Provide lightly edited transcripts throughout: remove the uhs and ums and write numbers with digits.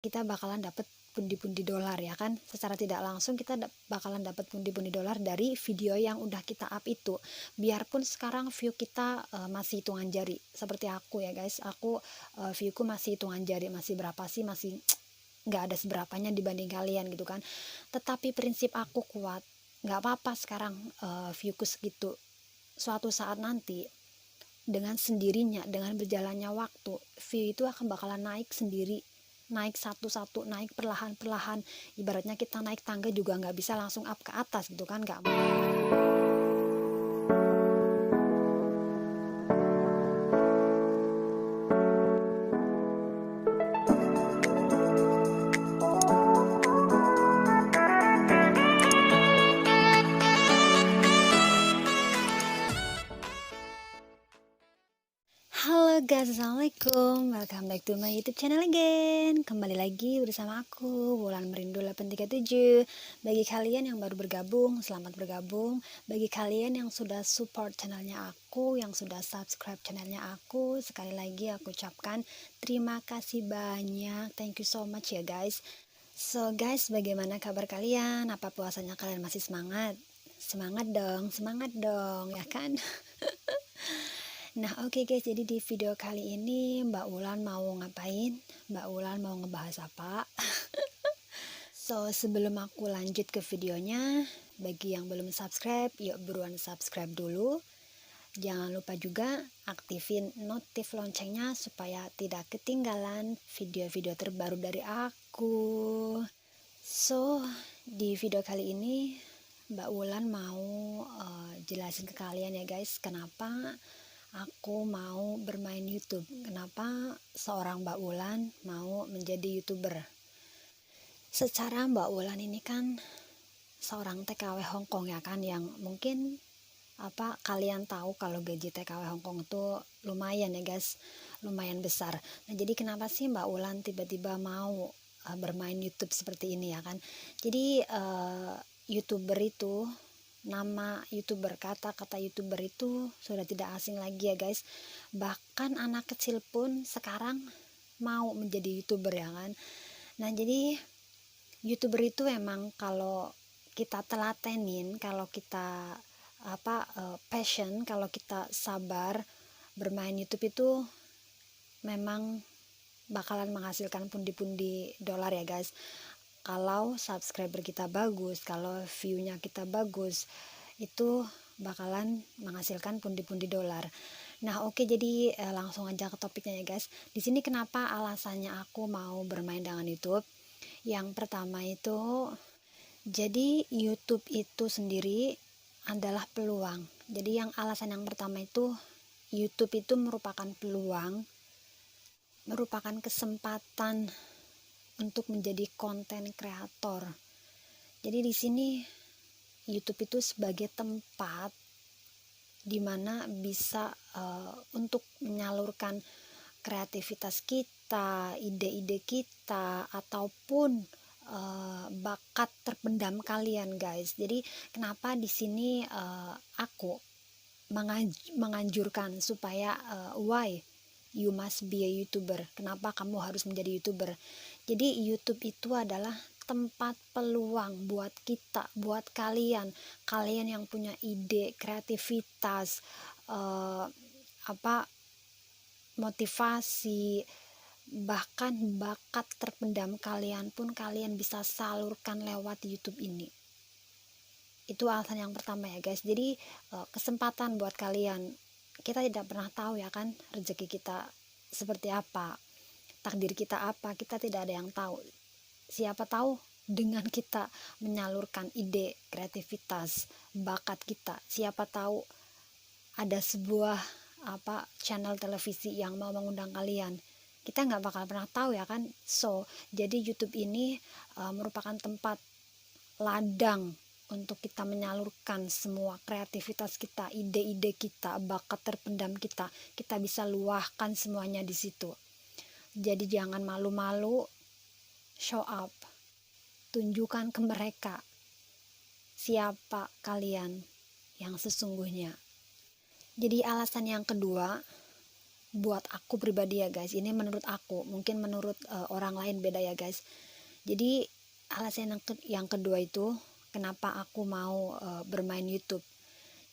kita bakalan dapat pundi-pundi dolar ya kan. Secara tidak langsung kita bakalan dapat pundi-pundi dolar dari video yang udah kita up itu. Biarpun sekarang view kita masih hitungan jari. Seperti aku ya guys, aku viewku masih hitungan jari, masih berapa sih, masih nggak ada seberapanya dibanding kalian gitu kan. Tetapi prinsip aku kuat, nggak apa-apa sekarang viewku segitu. Suatu saat nanti dengan sendirinya, dengan berjalannya waktu, view itu akan bakalan naik sendiri, naik satu-satu, naik perlahan-perlahan. Ibaratnya kita naik tangga juga nggak bisa langsung up ke atas gitu kan, nggak. Halo guys, assalamualaikum, welcome back to my YouTube channel again. Kembali lagi bersama aku, Wulan Merindu 837. Bagi kalian yang baru bergabung, selamat bergabung. Bagi kalian yang sudah support channelnya aku, yang sudah subscribe channelnya aku, sekali lagi aku ucapkan terima kasih banyak. Thank you so much ya guys. So guys, bagaimana kabar kalian? Apa puasanya kalian masih semangat? Semangat dong, ya kan? Nah oke guys, jadi di video kali ini Mbak Wulan mau ngapain? Mbak Wulan mau ngebahas apa? So sebelum aku lanjut ke videonya, bagi yang belum subscribe, yuk buruan subscribe dulu. Jangan lupa juga aktifin notif loncengnya supaya tidak ketinggalan video-video terbaru dari aku. So di video kali ini Mbak Wulan mau jelasin ke kalian ya guys, kenapa aku mau bermain YouTube. Kenapa seorang Mbak Wulan mau menjadi YouTuber? Secara Mbak Wulan ini kan seorang TKW Hongkong ya kan, yang mungkin kalian tahu kalau gaji TKW Hongkong itu lumayan ya guys, lumayan besar. Nah jadi kenapa sih Mbak Wulan tiba-tiba mau bermain YouTube seperti ini ya kan? Jadi YouTuber itu, nama YouTuber, kata-kata YouTuber itu sudah tidak asing lagi ya guys. Bahkan anak kecil pun sekarang mau menjadi YouTuber ya kan. Nah jadi YouTuber itu emang kalau kita telatenin, kalau kita passion, kalau kita sabar bermain YouTube itu memang bakalan menghasilkan pundi-pundi dolar ya guys. Kalau subscriber kita bagus, kalau viewnya kita bagus, itu bakalan menghasilkan pundi-pundi dolar. Nah oke, jadi langsung aja ke topiknya ya guys. Di sini kenapa alasannya aku mau bermain dengan YouTube? Yang pertama itu, jadi YouTube itu sendiri adalah peluang. Jadi yang alasan yang pertama itu, YouTube itu merupakan peluang, merupakan kesempatan untuk menjadi konten kreator. Jadi di sini YouTube itu sebagai tempat dimana bisa untuk menyalurkan kreativitas kita, ide-ide kita, ataupun bakat terpendam kalian guys. Jadi kenapa di sini aku menganjurkan supaya why you must be a YouTuber. Kenapa kamu harus menjadi YouTuber? Jadi YouTube itu adalah tempat peluang buat kita, buat kalian yang punya ide, kreativitas, motivasi, bahkan bakat terpendam kalian pun kalian bisa salurkan lewat YouTube ini. Itu alasan yang pertama ya guys. Jadi kesempatan buat kalian. Kita tidak pernah tahu ya kan rezeki kita seperti apa, takdir kita apa, kita tidak ada yang tahu. Siapa tahu dengan kita menyalurkan ide, kreativitas, bakat kita, siapa tahu ada sebuah channel televisi yang mau mengundang kalian. Kita nggak bakal pernah tahu ya kan. So jadi YouTube ini merupakan tempat ladang untuk kita menyalurkan semua kreativitas kita, ide-ide kita, bakat terpendam kita bisa luahkan semuanya di situ. Jadi jangan malu-malu, show up, tunjukkan ke mereka siapa kalian yang sesungguhnya. Jadi alasan yang kedua, buat aku pribadi ya guys, ini menurut aku, mungkin menurut orang lain beda ya guys. Jadi alasan yang kedua itu kenapa aku mau bermain YouTube.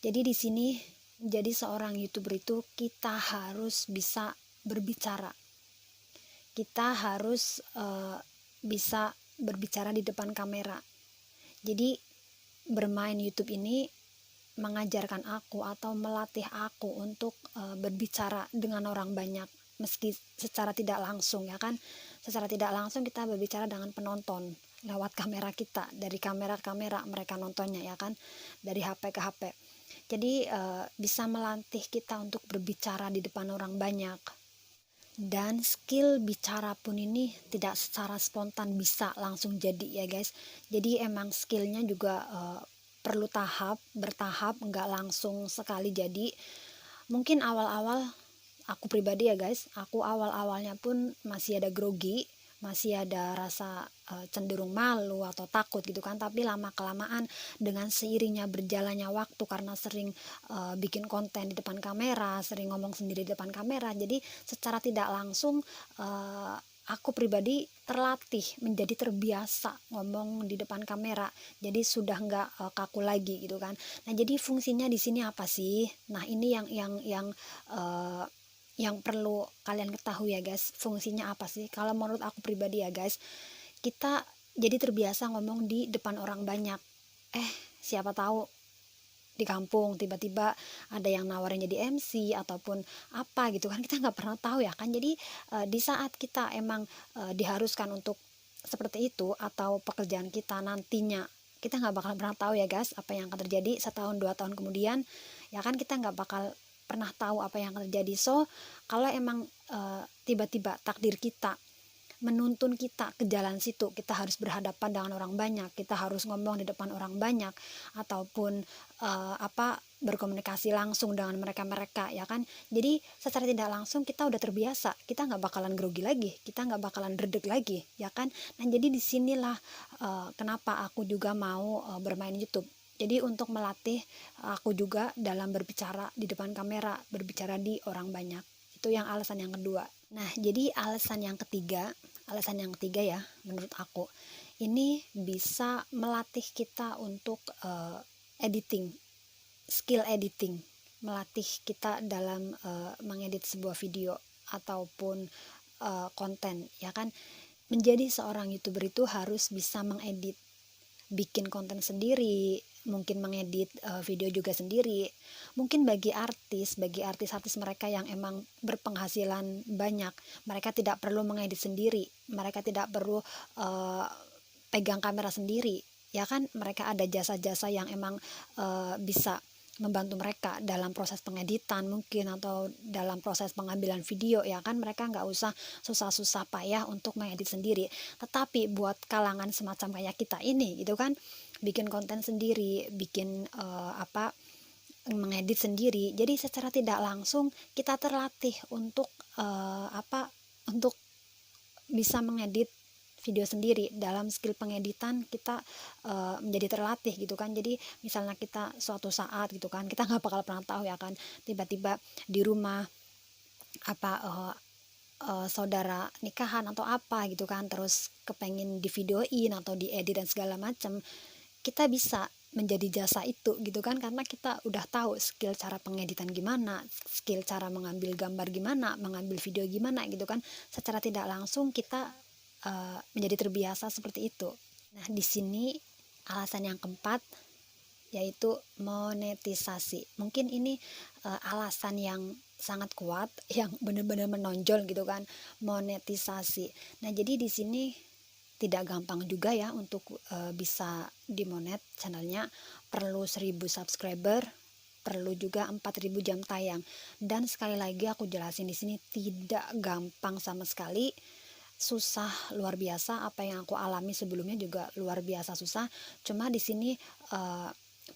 Jadi di sini jadi seorang YouTuber itu kita harus bisa berbicara. Kita harus bisa berbicara di depan kamera. Jadi bermain YouTube ini mengajarkan aku atau melatih aku untuk berbicara dengan orang banyak, meski secara tidak langsung ya kan. Secara tidak langsung kita berbicara dengan penonton lewat kamera kita, dari kamera ke kamera mereka nontonnya ya kan, dari HP ke HP. Jadi bisa melatih kita untuk berbicara di depan orang banyak. Dan skill bicara pun ini tidak secara spontan bisa langsung jadi ya guys. Jadi emang skillnya juga perlu bertahap, nggak langsung sekali jadi. Mungkin awal-awal aku pribadi ya guys, aku awal-awalnya pun masih ada grogi, masih ada rasa cenderung malu atau takut gitu kan. Tapi lama kelamaan dengan seiringnya berjalannya waktu, karena sering bikin konten di depan kamera, sering ngomong sendiri di depan kamera, jadi secara tidak langsung aku pribadi terlatih menjadi terbiasa ngomong di depan kamera. Jadi sudah nggak kaku lagi gitu kan. Nah, jadi fungsinya di sini apa sih? Nah, ini yang perlu kalian ketahui ya guys. Fungsinya apa sih? Kalau menurut aku pribadi ya guys, kita jadi terbiasa ngomong di depan orang banyak. Siapa tahu di kampung tiba-tiba ada yang nawarin jadi MC ataupun apa gitu kan, kita nggak pernah tahu ya kan. Jadi di saat kita emang diharuskan untuk seperti itu, atau pekerjaan kita nantinya kita nggak bakal pernah tahu ya guys apa yang akan terjadi 1-2 tahun kemudian ya kan, kita nggak bakal pernah tahu apa yang akan terjadi. So kalau emang tiba-tiba takdir kita menuntun kita ke jalan situ, kita harus berhadapan dengan orang banyak, kita harus ngomong di depan orang banyak, ataupun berkomunikasi langsung dengan mereka ya kan. Jadi secara tidak langsung kita udah terbiasa, kita nggak bakalan grogi lagi, kita nggak bakalan redek lagi ya kan. Nah, jadi disinilah kenapa aku juga mau bermain YouTube. Jadi untuk melatih aku juga dalam berbicara di depan kamera, berbicara di orang banyak. Itu yang alasan yang kedua. Nah, jadi alasan yang ketiga ya menurut aku, ini bisa melatih kita untuk editing, skill editing, melatih kita dalam mengedit sebuah video ataupun konten ya kan. Menjadi seorang YouTuber itu harus bisa mengedit, bikin konten sendiri, mungkin mengedit video juga sendiri. Mungkin bagi artis-artis mereka yang emang berpenghasilan banyak, mereka tidak perlu mengedit sendiri, mereka tidak perlu pegang kamera sendiri ya kan. Mereka ada jasa-jasa yang emang bisa membantu mereka dalam proses pengeditan mungkin, atau dalam proses pengambilan video ya kan. Mereka nggak usah susah-susah payah untuk mengedit sendiri. Tetapi buat kalangan semacam kayak kita ini gitu kan, bikin konten sendiri, bikin mengedit sendiri, jadi secara tidak langsung kita terlatih untuk untuk bisa mengedit video sendiri. Dalam skill pengeditan kita menjadi terlatih gitu kan. Jadi misalnya kita suatu saat gitu kan, kita nggak bakal pernah tahu ya kan, tiba-tiba di rumah saudara nikahan atau apa gitu kan, terus kepengen di videoin atau diedit dan segala macam, kita bisa menjadi jasa itu gitu kan, karena kita udah tahu skill cara pengeditan gimana, skill cara mengambil gambar gimana, mengambil video gimana gitu kan. Secara tidak langsung kita menjadi terbiasa seperti itu. Nah, di sini alasan yang keempat yaitu monetisasi. Mungkin ini alasan yang sangat kuat, yang benar-benar menonjol gitu kan, monetisasi. Nah, jadi di sini tidak gampang juga ya untuk bisa dimonet channelnya. Perlu 1000 subscriber, perlu juga 4000 jam tayang. Dan sekali lagi aku jelasin di sini, tidak gampang sama sekali, susah luar biasa. Apa yang aku alami sebelumnya juga luar biasa susah. Cuma di sini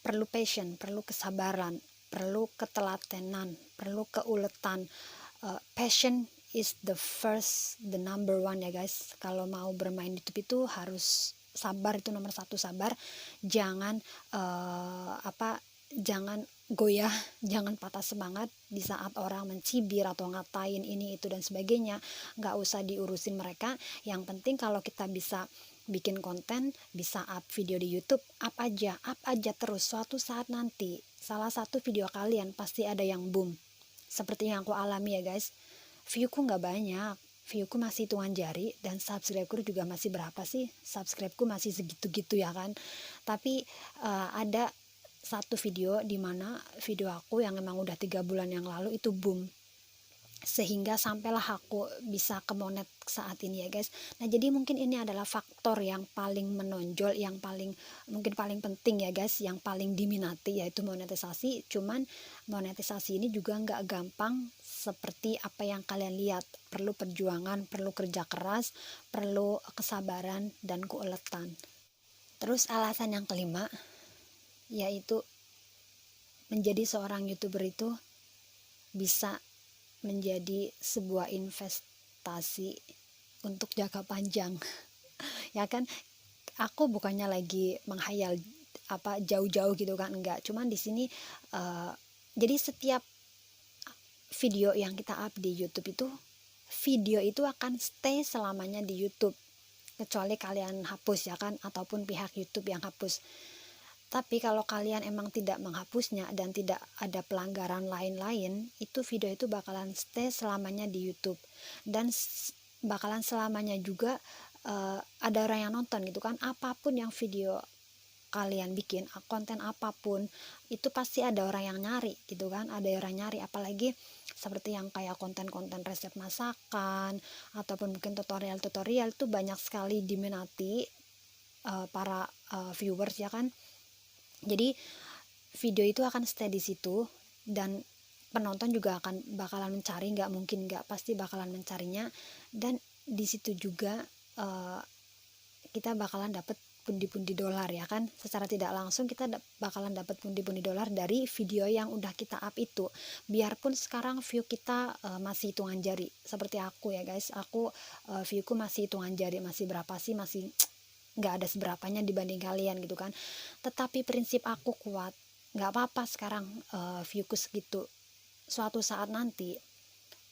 perlu passion, perlu kesabaran, perlu ketelatenan, perlu keuletan. Passion is the number one ya guys. Kalau mau bermain YouTube itu harus sabar, itu nomor satu, sabar. Jangan jangan goyah, jangan patah semangat di saat orang mencibir atau ngatain ini itu dan sebagainya. Nggak usah diurusin mereka. Yang penting kalau kita bisa bikin konten, bisa up video di YouTube, up aja terus. Suatu saat nanti salah satu video kalian pasti ada yang boom, seperti yang aku alami ya guys. Viewku nggak banyak, viewku masih hitungan jari, dan subscribeku juga masih berapa sih, subscribeku masih segitu-gitu ya kan. Tapi ada satu video di mana video aku yang emang udah 3 bulan yang lalu itu boom, sehingga sampailah aku bisa ke monet saat ini ya guys. Nah jadi mungkin ini adalah faktor yang paling menonjol, yang mungkin paling penting ya guys, yang paling diminati, yaitu monetisasi. Cuman monetisasi ini juga nggak gampang seperti apa yang kalian lihat. Perlu perjuangan, perlu kerja keras, perlu kesabaran dan keuletan. Terus alasan yang kelima, yaitu menjadi seorang YouTuber itu bisa menjadi sebuah investasi untuk jangka panjang. Ya kan, aku bukannya lagi menghayal apa jauh-jauh gitu kan, enggak. Cuman di sini jadi setiap video yang kita up di YouTube itu, video itu akan stay selamanya di YouTube, kecuali kalian hapus ya kan, ataupun pihak YouTube yang hapus. Tapi kalau kalian emang tidak menghapusnya dan tidak ada pelanggaran lain-lain, itu video itu bakalan stay selamanya di YouTube. Dan bakalan selamanya juga ada orang yang nonton gitu kan. Apapun yang video kalian bikin, konten apapun, itu pasti ada orang yang nyari gitu kan. Ada orang nyari, apalagi seperti yang kayak konten-konten resep masakan, ataupun mungkin tutorial-tutorial, itu banyak sekali diminati para viewers ya kan. Jadi video itu akan stay di situ, dan penonton juga bakalan mencari, nggak mungkin nggak, pasti bakalan mencarinya. Dan di situ juga kita bakalan dapat pundi-pundi dolar ya kan. Secara tidak langsung kita bakalan dapat pundi-pundi dolar dari video yang udah kita up itu. Biarpun sekarang view kita masih hitungan jari, seperti aku ya guys, aku viewku masih hitungan jari, masih berapa sih, masih nggak ada seberapanya dibanding kalian gitu kan. Tetapi prinsip aku kuat, nggak apa-apa sekarang viewku segitu. Suatu saat nanti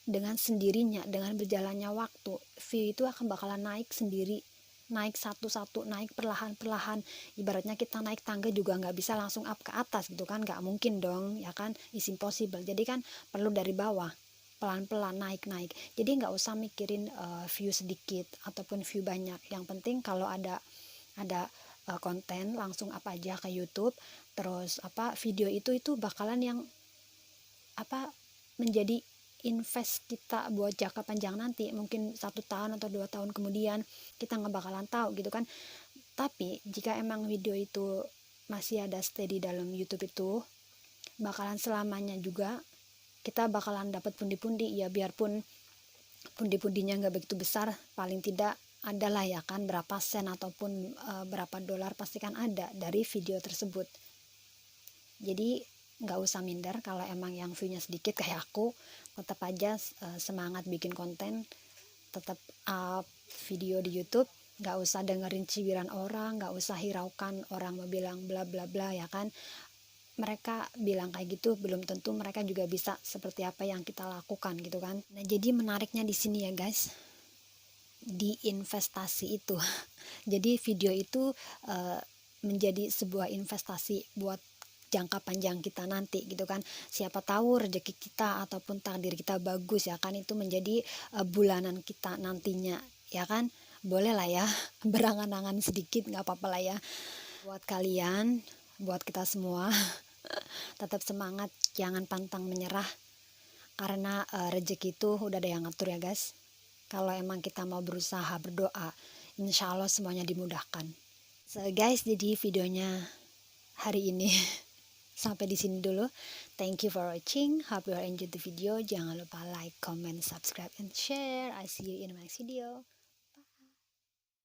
dengan sendirinya, dengan berjalannya waktu, view itu akan bakalan naik sendiri, naik satu-satu, naik perlahan-perlahan. Ibaratnya kita naik tangga juga nggak bisa langsung up ke atas gitu kan, nggak mungkin dong ya kan, is impossible. Jadi kan perlu dari bawah pelan-pelan naik. Jadi nggak usah mikirin view sedikit ataupun view banyak. Yang penting kalau ada konten langsung apa aja ke YouTube. Terus video itu bakalan yang menjadi invest kita buat jangka panjang nanti. Mungkin 1 tahun atau 2 tahun kemudian kita nggak bakalan tahu gitu kan. Tapi jika emang video itu masih ada stay di dalam YouTube itu, bakalan selamanya juga kita bakalan dapat pundi-pundi ya. Biarpun pundi-pundinya nggak begitu besar, paling tidak adalah ya kan berapa sen ataupun berapa dolar, pasti kan ada dari video tersebut. Jadi nggak usah minder kalau emang yang view-nya sedikit kayak aku. Tetap aja semangat bikin konten, tetap up video di YouTube. Nggak usah dengerin cibiran orang, nggak usah hiraukan orang mau bilang bla bla bla ya kan. Mereka bilang kayak gitu, belum tentu mereka juga bisa seperti apa yang kita lakukan gitu kan. Nah jadi menariknya di sini ya guys, di investasi itu. Jadi video itu menjadi sebuah investasi buat jangka panjang kita nanti gitu kan. Siapa tahu rezeki kita ataupun takdir kita bagus ya kan, itu menjadi bulanan kita nantinya ya kan. Boleh lah ya berangan-angan sedikit, nggak apa-apa lah ya. Buat kalian, buat kita semua, tetap semangat, jangan pantang menyerah, karena rezeki itu udah ada yang ngatur ya guys. Kalau emang kita mau berusaha, berdoa, insya Allah semuanya dimudahkan. So guys, jadi videonya hari ini sampai di sini dulu. Thank you for watching. Hope you enjoyed the video. Jangan lupa like, comment, subscribe, and share. I see you in my next video.